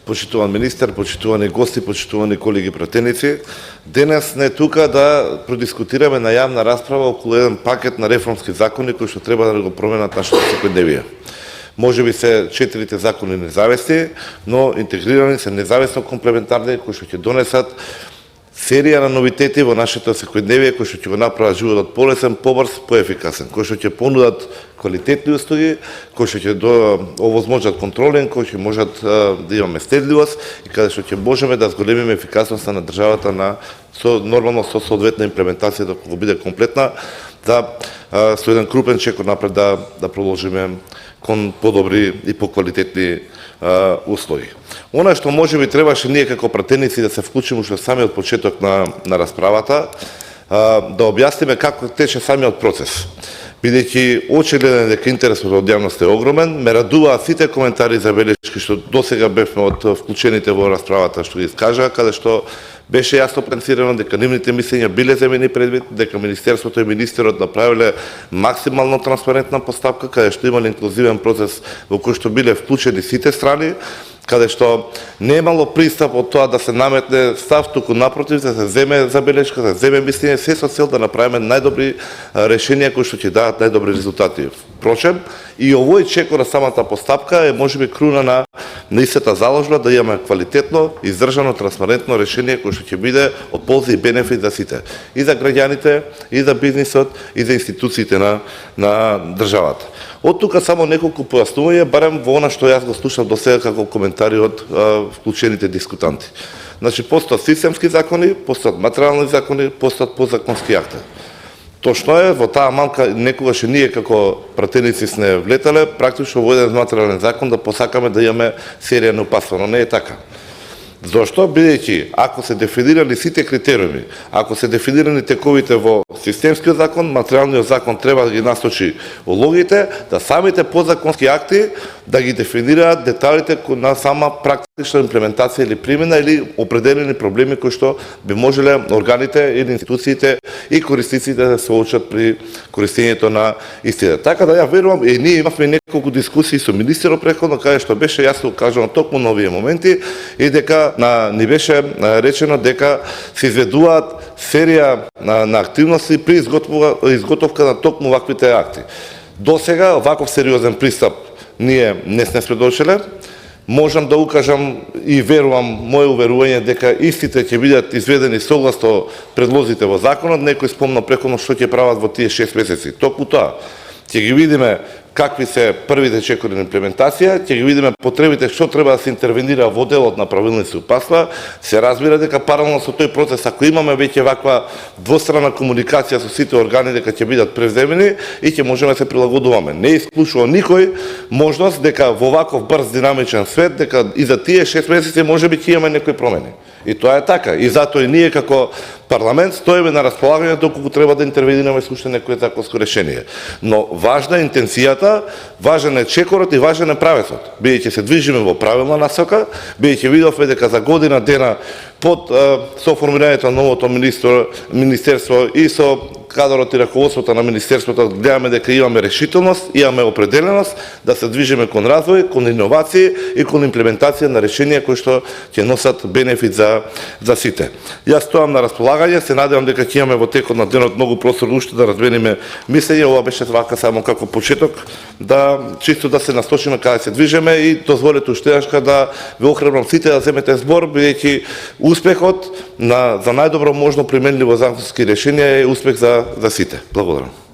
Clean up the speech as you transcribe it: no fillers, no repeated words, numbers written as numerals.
Почитуван министер, почитувани гости, почитувани колеги пратеници. Денес не е тука да продискутираме на јавна расправа околу еден пакет на реформски закони кои што треба да го променат нашето секојдневие. Може би се 4 закони независни, но интегрирани се независно комплементарни кои што ќе донесат серија на новитети во нашето секојдневие кои што ќе го направат животот полесен, побрз, поефикасен, кои што ќе понудат квалитетни услуги, кои што ќе овозможат контролен, кои ќе можат да имаме стедливост и каде што ќе можеме да зголемиме ефикасноста на државата нормално со соодветна имплементација да го биде комплетна, да со еден крупен чекор напред да продолжиме кон подобри и поквалитетни услови. Она што може би требаше ние како пратеници да се вклучиме уште самиот почеток на расправата, да објасниме како тече самиот процес. Бидејќи очигледен дека интересот од јавноста е огромен, ме радуваат сите коментари и забелешки што досега бевме од вклучените во расправата што ги искажаа, каде што беше јасно прецизирано дека нивните мислења биле земени предвид, дека Министерството и министерот направиле максимално транспарентна постапка, каде што имале инклузивен процес во кој што биле вклучени сите страни, каде што не имало пристап од тоа да се наметне став, туку напротив да се земе забелешка, да се земе мислење, се со цел да направиме најдобри решенија кои што ќе дадат најдобри резултати. Впрочем, и овој чекор на самата постапка е можеби круна на истата заложба да имаме квалитетно, издржано, транспарентно решение кое што ќе биде од полза и бенефит за сите. И за граѓаните, и за бизнисот, и за институциите на државата. Од тука само неколку појаснувања, барем во она што јас го слушав до сега како коментари од вклучените дискутанти. Значи, постојат системски закони, постојат материјални закони, постојат подзаконски акти. Точно е, во таа мамка некогаш и ние како пратеници сме влетале, практично во еден материјален закон да посакаме да имаме серија неопасна, но не е така. Зошто? Бидејќи, ако се дефинирани сите критериуми, ако се дефинирани тековите во системскиот закон, материјалниот закон треба да ги насочи улогите, да самите подзаконски акти да ги дефинираат деталите на сама практична имплементација или примена или определени проблеми кои што би можеле органите или институциите и корисниците да се учат при користењето на истите. Така да ја верувам, и ние имавме неколку дискусии со министерот претходно, каде што беше јасно кажано токму на овие моменти и дека ни беше речено дека се изведуваат серија на активности при изготовка на токму ваквите акти. До сега ваков сериозен пристап ние не сме сведочеле. Можам да укажам и верувам, моје уверување дека истите ќе бидат изведени согласно предлозите во законот. Некој спомна претходно што ќе прават во тие 6 месеци. Токму тоа ќе ги видиме какви се првите чекори на имплементација, ќе ги видиме потребите што треба да се интервенира во делот на правилни се упасва. Се разбира дека паралелно со тој процес, ако имаме веќе ваква двострана комуникација со сите органи, дека ќе бидат превземени и ќе можеме да се прилагодуваме. Не исклучува никој можност дека во ваков брз динамичен свет, дека и за тие 6 месеци можеби ќе имаме некои промени. И тоа е така. И затоа и ние како парламент стоиме на располагање доколку треба да интервенираме со уште некое законско решение. Но важна е интенцијата, важен е чекорот и важен е правецот. Бидејќи се движиме во правилна насока, бидејќи видовме дека за година дена под со формирањето на новото министерство и со кадрот и раководството на министерството гледаме дека имаме решителност, имаме определеност да се движиме кон развој, кон иновации и кон имплементација на решенија кои што ќе носат бенефит за сите. Јас стоам на располагање, се надевам дека ќе имаме во текот на денот многу простор уште да размениме мислење. Ова беше вака само како почеток, да чисто да се насочиме каде се движиме и дозволете уште еднаш да ве охрабрам сите да земете збор, бидејќи успехот за најдобро можно применливо законски решение е успех за сите. Благодарам.